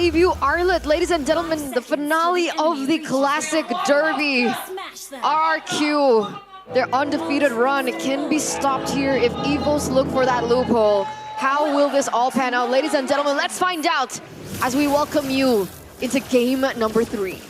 debut Arlet, ladies and gentlemen, the finale of the Classic Derby. RRQ, their undefeated run can be stopped here if EVOS look for that loophole. How will this all pan out? Ladies and gentlemen, let's find out as we welcome you into game number 3.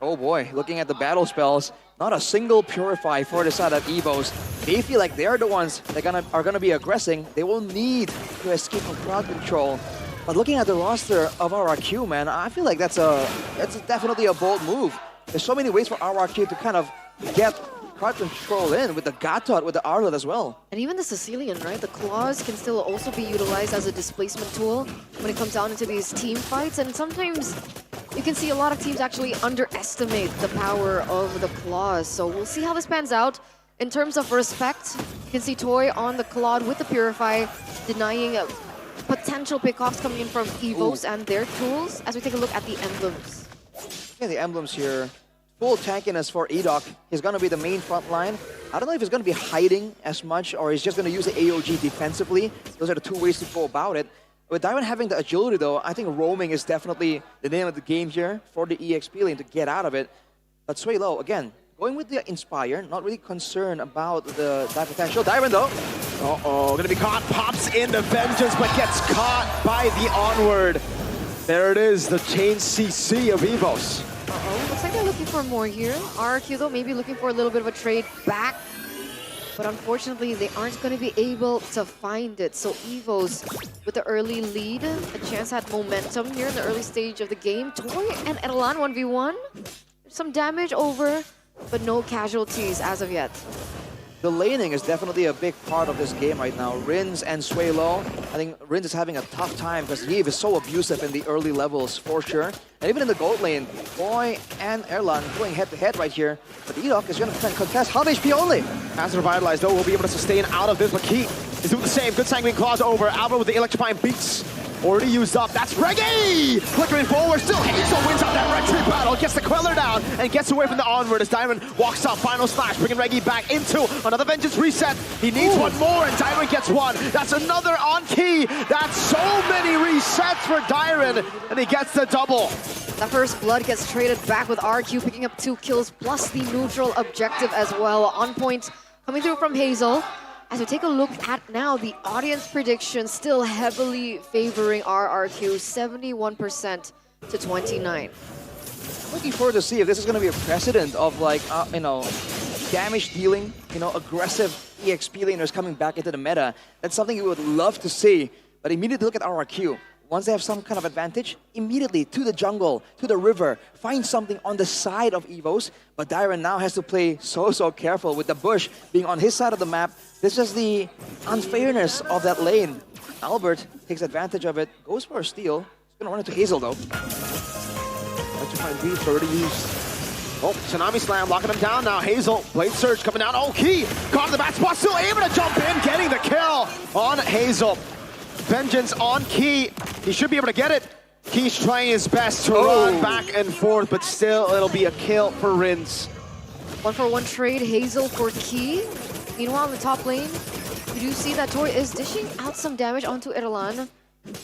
Oh boy, looking at the battle spells, not a single Purify for the side of EVOS. They feel like they're the ones that are gonna be aggressing. They will need to escape from crowd control. But looking at the roster of RRQ, man, I feel like that's definitely a bold move. There's so many ways for RRQ to kind of get crowd control in with the Gatot, with the Arlet as well. And even the Sicilian, right? The claws can still also be utilized as a displacement tool when it comes down into these team fights. And sometimes you can see a lot of teams actually underestimate the power of the claws. So we'll see how this pans out. In terms of respect, you can see Toy on the Claude with the Purify, denying potential pickoffs coming in from EVOS and their tools as we take a look at the emblems. Yeah, the emblems here. Full tankiness for Edok. He's going to be the main front line. I don't know if he's going to be hiding as much or he's just going to use the AOG defensively. Those are the two ways to go about it. With Diamond having the agility though, I think roaming is definitely the name of the game here for the EXP lane to get out of it. But Suelo, again, going with the Inspire, not really concerned about the dive potential. Diamond though. Uh-oh, gonna be caught, pops in the Vengeance, but gets caught by the Onward. There it is, the chain CC of EVOS. Uh-oh, looks like they're looking for more here. RRQ though, maybe looking for a little bit of a trade back. But unfortunately, they aren't going to be able to find it. So EVOS with the early lead, a chance at momentum here in the early stage of the game. Toy and Erlan 1v1. Some damage over, but no casualties as of yet. The laning is definitely a big part of this game right now. Rins and Suelo. I think Rins is having a tough time because Yves is so abusive in the early levels for sure. And even in the gold lane, Boy and Erlan going head-to-head right here. But Edok is going to contest half HP only. As Revitalized though, will be able to sustain out of this, but Key is doing the same. Good Sanguine Claws over. Alba with the Electrifying Beats. Already used up. That's Reggie! Flickering forward. Still Hazel wins out that retreat battle. Gets the Queller down and gets away from the Onward as Diamond walks up. Final slash, bringing Reggie back into another Vengeance reset. He needs one more and Diamond gets one. That's another on Key. That's so many resets for Diamond and he gets the double. The first blood gets traded back with RQ picking up 2 kills plus the neutral objective as well. On point coming through from Hazel. As we take a look at now, the audience prediction still heavily favoring RRQ, 71% to 29. I'm looking forward to see if this is going to be a precedent of like, damage dealing, aggressive EXP laners coming back into the meta. That's something we would love to see. But immediately look at RRQ. Once they have some kind of advantage, immediately to the jungle, to the river, find something on the side of EVOS. But Dyron now has to play so careful with the bush being on his side of the map. This is the unfairness of that lane. Albert takes advantage of it, goes for a steal. He's gonna run into Hazel though. Electrifying Beats already used. Oh, Tsunami Slam locking him down now. Hazel, Blade Surge coming down. Oh, Key caught in the back spot, still able to jump in, getting the kill on Hazel. Vengeance on Key. He should be able to get it. Key's trying his best to run back and forth, but still it'll be a kill for Rins. 1-for-1 trade, Hazel for Key. Meanwhile, in the top lane, we do see that Toy is dishing out some damage onto Erlan,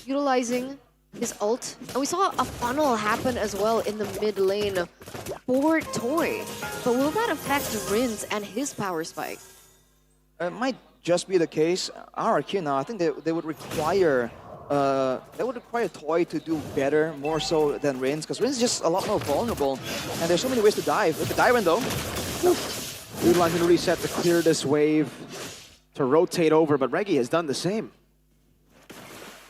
utilizing his ult. And we saw a funnel happen as well in the mid lane for Toy. But will that affect Rins and his power spike? It might just be the case. RRQ now, I think they would require Toy to do better, more so than Rins, because Rins is just a lot more vulnerable, and there's so many ways to dive. With the Diamond though, Blue line can reset to clear this wave, to rotate over, but Reggie has done the same.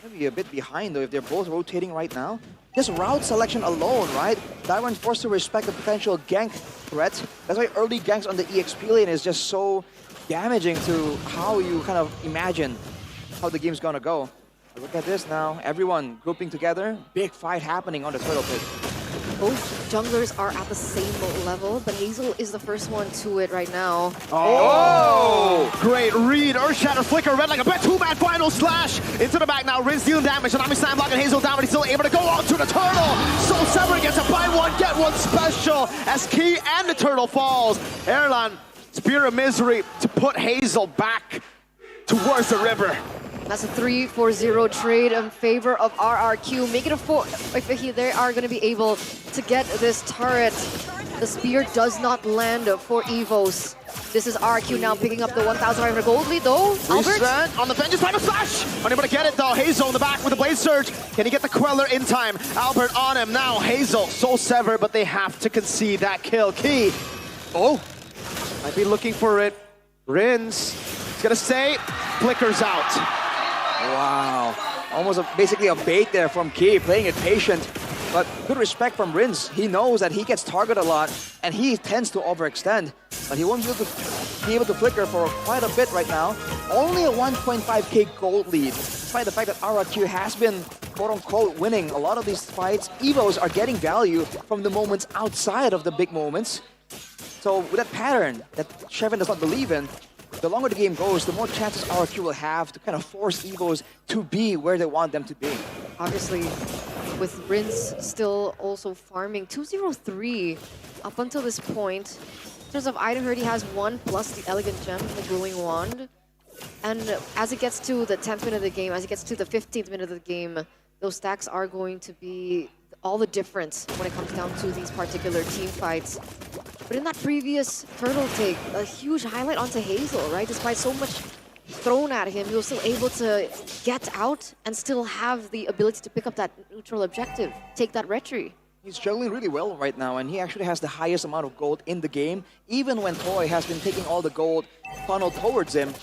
Maybe a bit behind though if they're both rotating right now. Just route selection alone, right? Diamond's forced to respect the potential gank threat. That's why early ganks on the EXP lane is just so damaging to how you kind of imagine how the game's gonna go. Look at this now, everyone grouping together, big fight happening on the Turtle Pit. Both junglers are at the same level, but Hazel is the first one to it right now. Oh! Great read, Earthshatter flicker, red like a bet, 2-man final slash into the back now. Rins dealing damage, Tsunami Slam blocking Hazel down, but he's still able to go on to the Turtle. Soul Sever gets a buy one, get one special as Key and the Turtle falls. Erlan, Spear of Misery to put Hazel back towards the river. That's a 3-4-0 trade in favor of RRQ. Make it a 4 if they are going to be able to get this turret. The spear does not land for EVOS. This is RRQ now picking up the 1,500 gold lead though. Albert? Reset on the Vengeance Final Slash! Unable to get it though. Hazel in the back with the Blade Surge. Can he get the Queller in time? Albert on him now. Hazel, Soul Sever, but they have to concede that kill. Key. Oh, might be looking for it. Rins. He's gonna stay. Flickers out. Wow. Almost basically a bait there from Key, playing it patient. But good respect from Rins. He knows that he gets targeted a lot, and he tends to overextend. But he won't be able to flicker for quite a bit right now. Only a 1.5k gold lead, despite the fact that RRQ has been, quote-unquote, winning a lot of these fights. EVOs are getting value from the moments outside of the big moments. So with that pattern that Shevin does not believe in, the longer the game goes, the more chances RRQ will have to kind of force EVOs to be where they want them to be. Obviously, with Rins still also farming 203 up until this point. In terms of item, he has 1 plus the Elegant Gem and the Glowing Wand. And as it gets to the 10th minute of the game, as it gets to the 15th minute of the game, those stacks are going to be all the difference when it comes down to these particular team fights. But in that previous turtle take, a huge highlight onto Hazel, right? Despite so much thrown at him, he was still able to get out and still have the ability to pick up that neutral objective, take that retry. He's juggling really well right now, and he actually has the highest amount of gold in the game, even when Toy has been taking all the gold funneled towards him.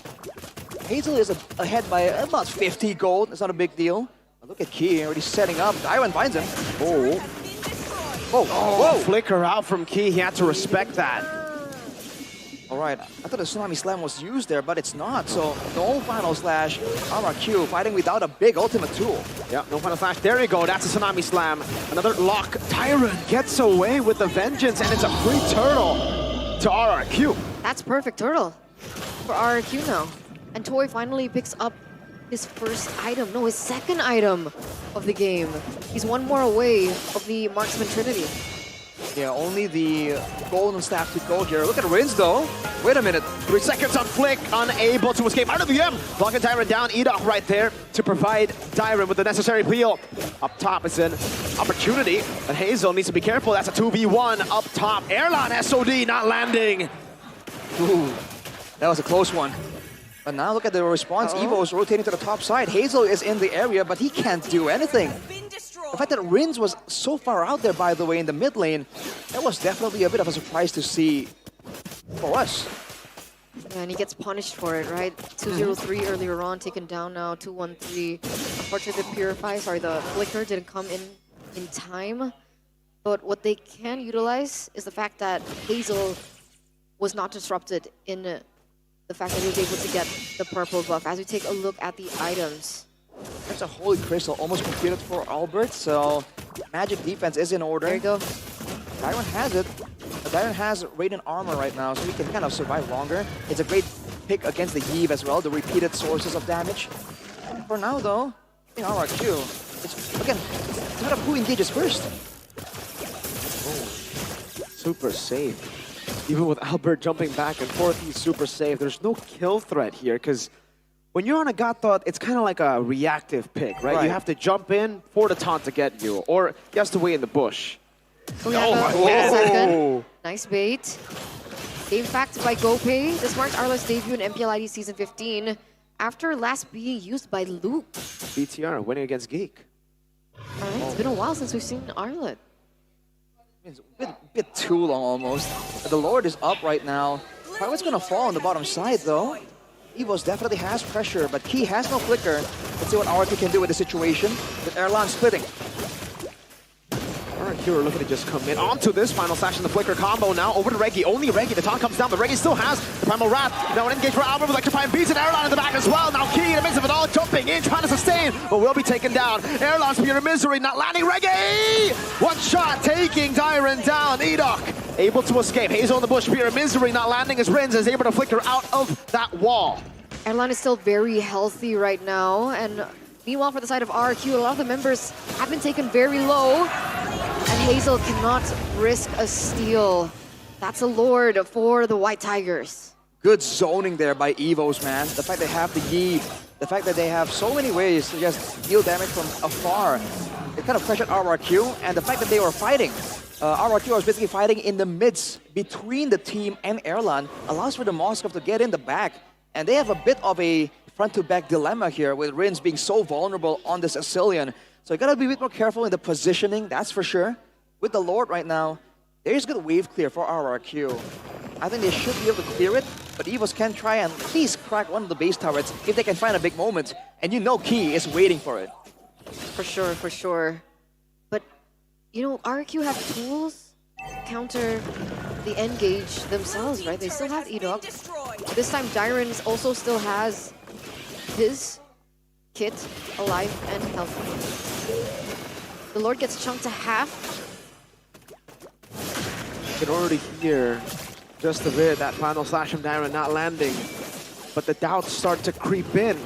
Hazel is ahead by about 50 gold. It's not a big deal. But look at Key already setting up. Iron finds him. Oh. Oh, whoa. Flicker out from Key. He had to respect that. All right, I thought the Tsunami Slam was used there, but it's not. So no Final Slash. RRQ fighting without a big ultimate tool. Yeah, no Final Slash. There you go. That's a Tsunami Slam. Another lock. Tyrant gets away with the Vengeance, and it's a free turtle to RRQ. That's perfect turtle for RRQ now. And Toy finally picks up his first item, no, his second item of the game. He's one more away of the Marksman Trinity. Yeah, only the golden staff to go here. Look at Rins though. Wait a minute. 3 seconds on Flick, unable to escape out of the M. Blocking Tyrant down, Edok right there to provide Tyrant with the necessary peel. Up top is an opportunity, but Hazel needs to be careful. That's a 2v1 up top. Airline SOD not landing. Ooh, that was a close one. But now look at the response. EVO's rotating to the top side. Hazel is in the area, but he can't do anything. The fact that Rins was so far out there, by the way, in the mid lane, that was definitely a bit of a surprise to see for us. Yeah, and he gets punished for it, right? 203 earlier on, taken down now, 213. Unfortunately, the Flicker didn't come in time. But what they can utilize is the fact that Hazel was not disrupted in the fact that he was able to get the purple buff. As we take a look at the items. That's a Holy Crystal almost completed for Albert, so magic defense is in order. There you go. Tyrant has it. Tyrant has Radiant Armor right now, so he can kind of survive longer. It's a great pick against the Eve as well, the repeated sources of damage. For now, though, I think RRQ, it's, again, it's a matter of who engages first. Oh, super safe. Even with Albert jumping back and forth, he's super safe. There's no kill threat here, because when you're on a God Thought, it's kind of like a reactive pick, right? You have to jump in for the taunt to get you, or he has to wait in the bush. Oh, yeah, second. Nice bait. Game fact by GoPay. This marks Arla's debut in MPL ID Season 15 after last being used by Luke. BTR winning against Geek. All right, it's been a while since we've seen Arlet. It's a bit too long almost. The Lord is up right now. Pirate's gonna fall on the bottom side though. EVOS definitely has pressure, but Key has no flicker. Let's see what RRQ can do with the situation. With Erlan splitting. RRQ are looking to just come in onto this Final Slash in the flicker combo now. Over to Reggie. Only Reggie. The taunt comes down, but Reggie still has the Primal Wrath. Now an engage for Albert with Electrifying Beats and Erlan in the back as well. Now Key in the midst of it all, jumping in, trying to sustain, but will be taken down. Erlan Spear of Misery not landing. Reggie! One shot taking Tyrant down. Edok able to escape. Hazel in the bush. Spear of Misery not landing as Rins is able to flicker out of that wall. Erlan is still very healthy right now, and meanwhile for the side of RRQ, a lot of the members have been taken very low, and Hazel cannot risk a steal. That's a Lord for the White Tigers. Good zoning there by EVOS, man. The fact they have the Yi the fact that they have so many ways to just deal damage from afar, it kind of pressured RRQ, and the fact that they were fighting. RRQ was basically fighting in the midst between the team and Erlan, allows for the Moskov to get in the back, and they have a bit of a front-to-back dilemma here with Rins being so vulnerable on the Sicilian. So you gotta be a bit more careful in the positioning, that's for sure. With the Lord right now, there's good wave clear for RRQ. I think they should be able to clear it, but EVOS can try and at least crack one of the base turrets if they can find a big moment. And you know Key is waiting for it. For sure, for sure. But, you know, RRQ have tools to counter the engage themselves, right? They still have E-Dog. This time, Dyrens also still has his kit alive and healthy. The Lord gets chunked to half. You can already hear just a bit that final slash from Darren not landing, but the doubts start to creep in.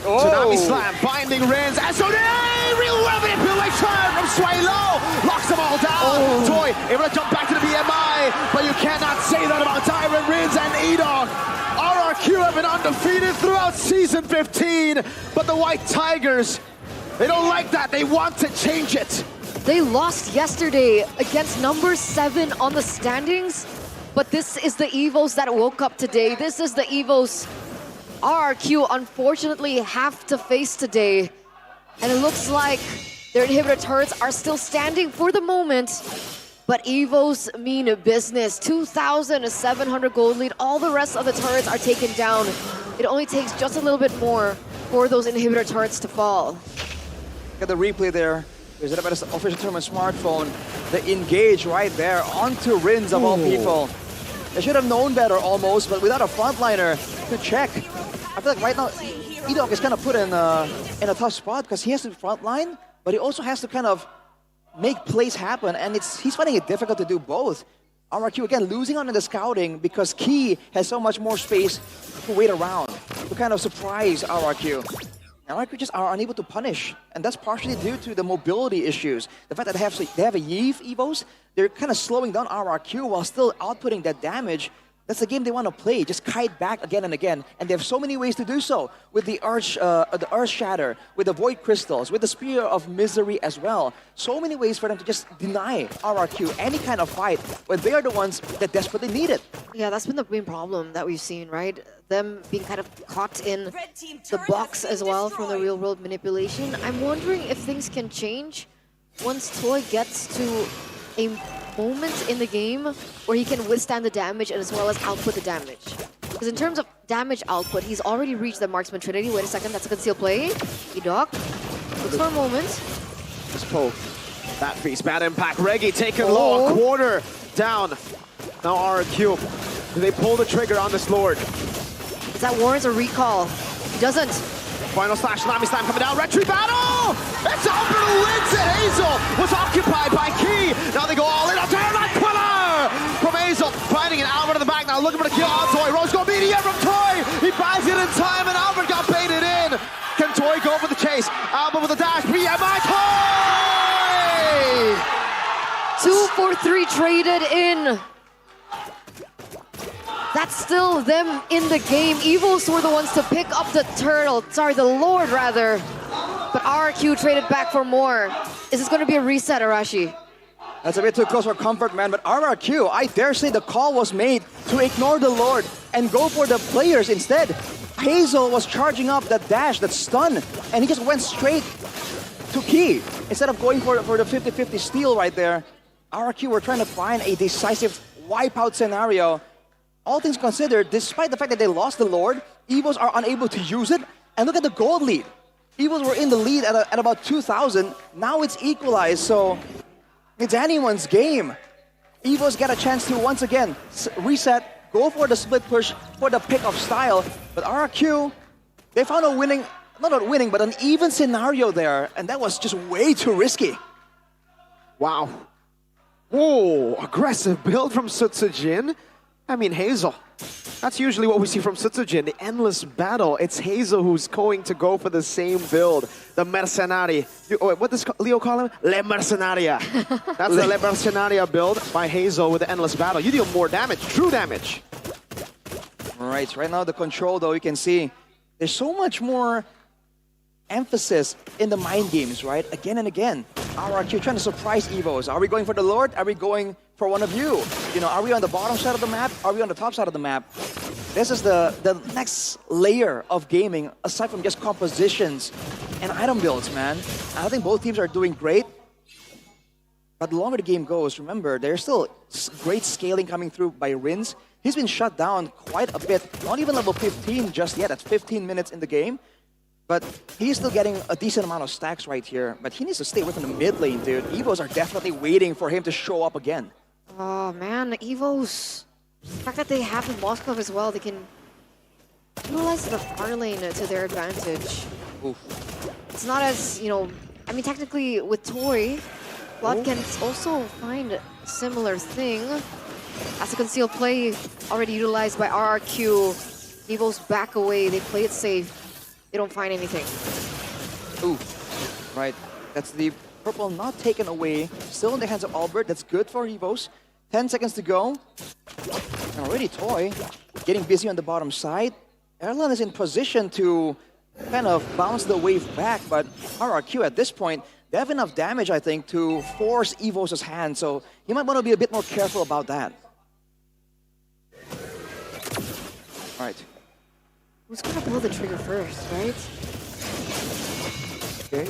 Tsunami Slam finding Rins, and so real manipulation from Swaylo locks them all down. Toy able to jump back to the BMI, but you cannot say that about Darren, Rins, and E-Dog. RRQ have been undefeated throughout Season 15, but the White Tigers, they don't like that. They want to change it. They lost yesterday against number 7 on the standings, but this is the EVOS that woke up today. This is the EVOS RRQ unfortunately have to face today. And it looks like their inhibitor turrets are still standing for the moment, but EVOS mean business. 2,700 gold lead. All the rest of the turrets are taken down. It only takes just a little bit more for those inhibitor turrets to fall. Got the replay there. There's an official tournament smartphone. The engage right there onto Rins of all people. They should have known better almost, but without a frontliner to check. I feel like right now, E-Dog is kind of put in a tough spot because he has to frontline, but he also has to kind of make plays happen, and he's finding it difficult to do both. RRQ again losing on the scouting because Key has so much more space to wait around to kind of surprise RRQ. And RRQ just are unable to punish, and that's partially due to the mobility issues. The fact that they have a Yeve EVOS, they're kind of slowing down RRQ while still outputting that damage. That's the game they want to play, just kite back again and again. And they have so many ways to do so, with the Earth Shatter, with the Void Crystals, with the Spear of Misery as well. So many ways for them to just deny RRQ any kind of fight when they are the ones that desperately need it. Yeah, that's been the main problem that we've seen, right? Them being kind of caught in the box as well from the real-world manipulation. I'm wondering if things can change once Toy gets to a moment in the game where he can withstand the damage and as well as output the damage. Because in terms of damage output, he's already reached the Marksman Trinity. Wait a second, that's a concealed play. E-Dog looks for a moment. Just poke. That feast, bad impact. Reggie taking long, quarter down. Now RRQ. Do they pull the trigger on this Lord? Does that warrant a recall? He doesn't. Final slash, Tsunami Slam coming down, retry battle! It's over to wins it! Hazel was occupied by Key. Now they go all in on Terrorite Quiller! From Hazel, finding an Albert in the back now, looking for the kill on Toy. Rose go BDM from Toy! He buys it in time and Albert got baited in! Can Toy go for the chase? Albert with the dash, BMI Toy! 2-4-3 traded in. That's still them in the game. EVOS were the ones to pick up the the Lord rather. But RRQ traded back for more. Is this going to be a reset, Arashi? That's a bit too close for comfort, man. But RRQ, I dare say the call was made to ignore the Lord and go for the players instead. Hazel was charging up that dash, that stun, and he just went straight to Key. Instead of going for the 50-50 steal right there, RRQ were trying to find a decisive wipeout scenario. All things considered, despite the fact that they lost the Lord, EVOS are unable to use it. And look at the gold lead. EVOS were in the lead at about 2,000. Now it's equalized, so it's anyone's game. EVOS get a chance to, once again, reset, go for the split push, for the pick of style. But RRQ, they found a winning, not a winning, but an even scenario there. And that was just way too risky. Wow. Whoa, aggressive build from Sutsujin. I mean, Hazel. That's usually what we see from Sutsujin, the endless battle. It's Hazel who's going to go for the same build, the Mercenari. What does Leo call him? Le Mercenaria. That's the Le Mercenaria build by Hazel with the endless battle. You deal more damage, true damage. Right now the control though, you can see there's so much more emphasis in the mind games, right? Again and again. RRQ trying to surprise EVOS. Are we going for the Lord? Are we going for one of you? You know, are we on the bottom side of the map? Are we on the top side of the map? This is the next layer of gaming, aside from just compositions and item builds, man. I think both teams are doing great. But the longer the game goes, remember, there's still great scaling coming through by Rins. He's been shut down quite a bit. Not even level 15 just yet. That's 15 minutes in the game. But he's still getting a decent amount of stacks right here. But he needs to stay away from the mid lane, dude. EVOs are definitely waiting for him to show up again. Oh man, the EVOS. The fact that they have the Moscow as well, they can utilize the far lane to their advantage. Oof. It's not as, you know, I mean, technically with Toy, Blood can also find a similar thing. As a concealed play already utilized by RRQ, EVOs back away, they play it safe. They don't find anything. Ooh, right. That's the purple not taken away. Still in the hands of Albert. That's good for EVOS. 10 seconds to go. And already Toy getting busy on the bottom side. Erlan is in position to kind of bounce the wave back, but RRQ at this point, they have enough damage, I think, to force EVOS' hand. So you might want to be a bit more careful about that. All right. Who's gonna pull the trigger first, right? Okay.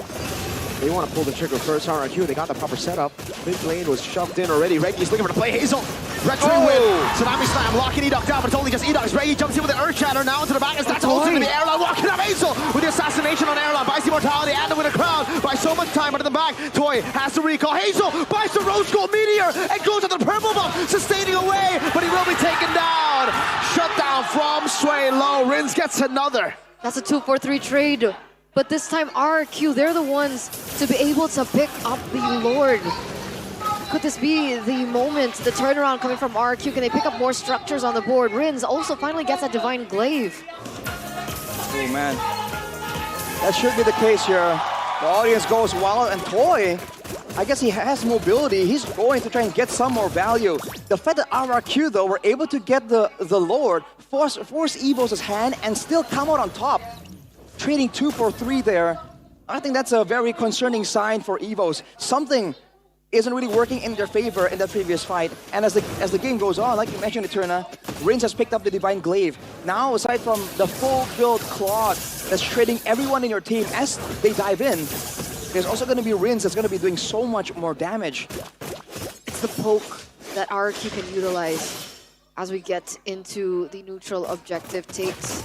They want to pull the trigger first. RRQ, they got the proper setup. Mid lane was shoved in already. Reggie's looking for the play. Hazel. Retro win. Tsunami slam. Locking Edok down, but it's only just Edok. Reggie jumps in with an Earth Shatter. Now into the back. That's also into the Airline. Walking up Hazel with the assassination on Airline. Buys the immortality and with a crown. By so much time, but in the back, Toy has to recall. Hazel buys the Rose Gold Meteor and goes to the purple buff, sustaining away, but he will be taken down. Shut down from Sway Low. Rins gets another. That's a 2-4-3 trade. But this time RRQ, they're the ones to be able to pick up the Lord. Could this be the moment, the turnaround coming from RRQ? Can they pick up more structures on the board? Rins also finally gets that Divine Glaive. Oh man, that should be the case here. The audience goes wild, and Toy, I guess he has mobility. He's going to try and get some more value. The fact that RRQ though were able to get the Lord, force EVOS' hand, and still come out on top. Trading 2 for 3 there. I think that's a very concerning sign for EVOS. Something isn't really working in their favor in that previous fight. And as the game goes on, like you mentioned, Eterna, Rins has picked up the Divine Glaive. Now, aside from the full build Claude that's trading everyone in your team as they dive in, there's also going to be Rins that's going to be doing so much more damage. It's the poke that RRQ can utilize as we get into the neutral objective takes.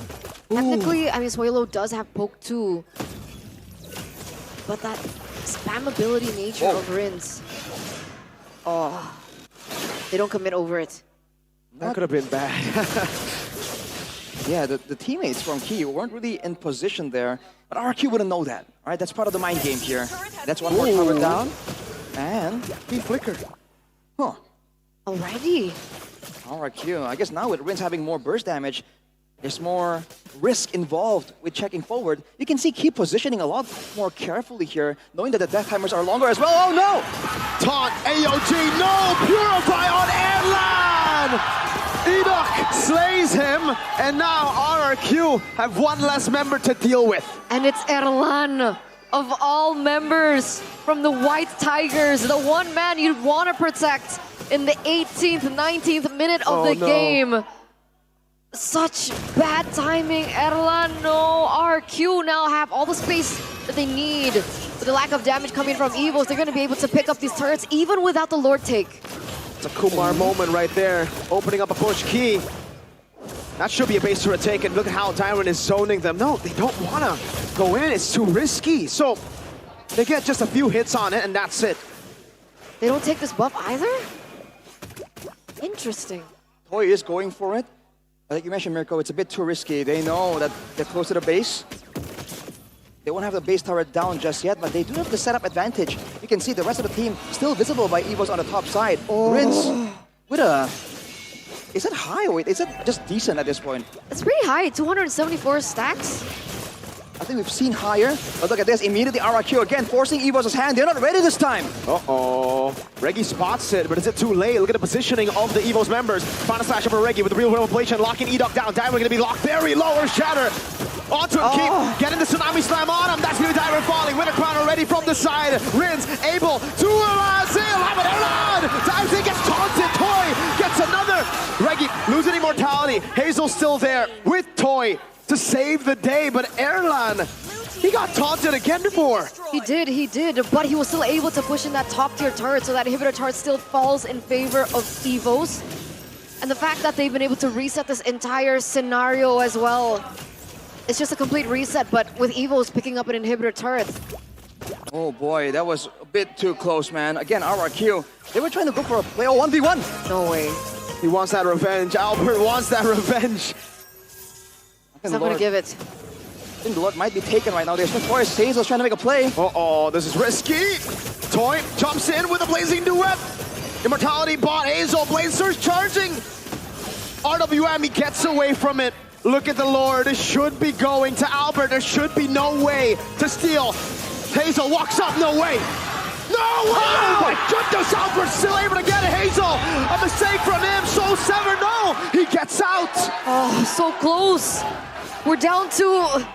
Technically, I mean, Suelo does have poke too, but that spammability nature of Rins, oh, they don't commit over it. That could have been bad. Yeah, the teammates from Key weren't really in position there, but RRQ wouldn't know that, right? That's part of the mind game here. That's one more cover down, and He flickered. huh. Alrighty. RRQ, I guess now with Rins having more burst damage, there's more risk involved with checking forward. You can see Key positioning a lot more carefully here, knowing that the death timers are longer as well. Oh no! Taunt, AOG, no! Purify on Erlan! Edok slays him, and now RRQ have one less member to deal with. And it's Erlan, of all members from the White Tigers, the one man you'd want to protect in the 18th, 19th minute of the game. Such bad timing, Erlan. No, RRQ now have all the space that they need. With the lack of damage coming from EVOS, they're going to be able to pick up these turrets even without the Lord take. It's a Kumar moment right there, opening up a push. Key. That should be a base turret take, and look at how Tyron is zoning them. No, they don't want to go in. It's too risky. So they get just a few hits on it, and that's it. They don't take this buff either? Interesting. Toy is going for it. Like you mentioned, Mirko, it's a bit too risky. They know that they're close to the base. They won't have the base turret down just yet, but they do have the setup advantage. You can see the rest of the team still visible by EVOS on the top side. Rins with a... Is it high or is it just decent at this point? It's pretty high, 274 stacks. I think we've seen higher, but look at this. Immediately RRQ again, forcing EVOS' hand. They're not ready this time. Uh-oh. Reggie spots it, but is it too late? Look at the positioning of the EVOS members. Final slash over Reggie with the real revelation, locking Edok down. Diamond going to be locked very low or shatter. onto him, keep getting the Tsunami Slam on him. That's new diver falling. Winter Crown already from the side. Rins able to seal. Erlan dives in, gets taunted. Toy gets another. Reggie losing immortality. Hazel's still there with Toy to save the day, but Erlan, he got taunted again before. He did, but he was still able to push in that top tier turret, so that inhibitor turret still falls in favor of EVOS. And the fact that they've been able to reset this entire scenario as well, it's just a complete reset, but with EVOS picking up an inhibitor turret. Oh boy, that was a bit too close, man. Again, RRQ, they were trying to go for a play 1v1. No way. He wants that revenge. Albert wants that revenge. He's not gonna give it. I think the Lord might be taken right now. There's no force. Hazel's trying to make a play. Uh-oh, this is risky. Toy jumps in with a blazing duet. Immortality bot, Hazel, Blaze Surge charging. RWM, he gets away from it. Look at the Lord. It should be going to Albert. There should be no way to steal. Hazel walks up, no way. No way! Oh my goodness, Albert still able to get it. Hazel, a mistake from him. Soul Sever, no! He gets out. Oh, so close. We're down to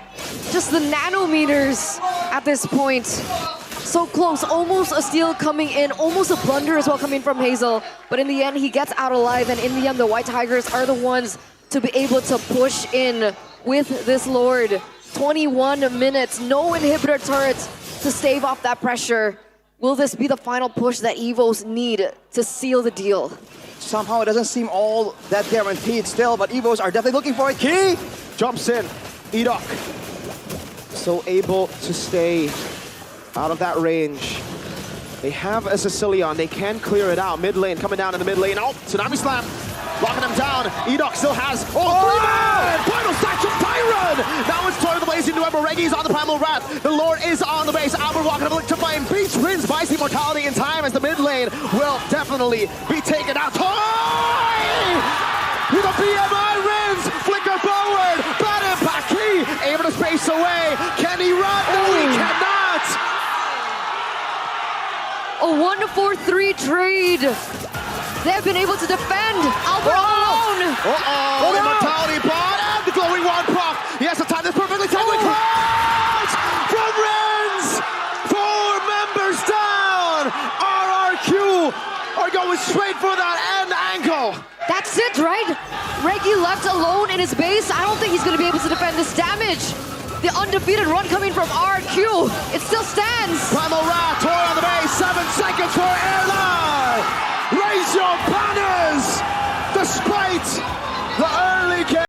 just the nanometers at this point. So close, almost a steal coming in, almost a blunder as well coming from Hazel. But in the end, he gets out alive, and in the end, the White Tigers are the ones to be able to push in with this Lord. 21 minutes, no inhibitor turrets to stave off that pressure. Will this be the final push that EVOS need to seal the deal? Somehow it doesn't seem all that guaranteed still, but EVOS are definitely looking for a key. Jumps in, Edok. So able to stay out of that range. They have a Sicilian, they can clear it out. Mid lane, coming down in the mid lane. Oh, Tsunami Slam, locking him down. Edok still has, three-man! Final stack from Tyron! Now it's Toy the Blazing Duemer. Reggie's on the Primal Wrath. The Lord is on the base. Albert walking up, electrifying beats. Rins buys the immortality in time as the mid lane will definitely be taken out. Toy! With a BMI, Rins, flicker forward. Bad impact, key, able to space away. Can he run? No, he cannot! A 1-4-3 trade. They've been able to defend. Albert alone. Immortality bot and the glowing wand proc. He has to time this perfectly. From Rins. 4 members down. RRQ are going straight for that end angle. That's it, right? Reggie left alone in his base. I don't think he's going to be able to defend this damage. The undefeated run coming from RRQ. It still stands. Primal Wrath, Toy on the base. 7 seconds for Airline. Raise your banners. Despite the early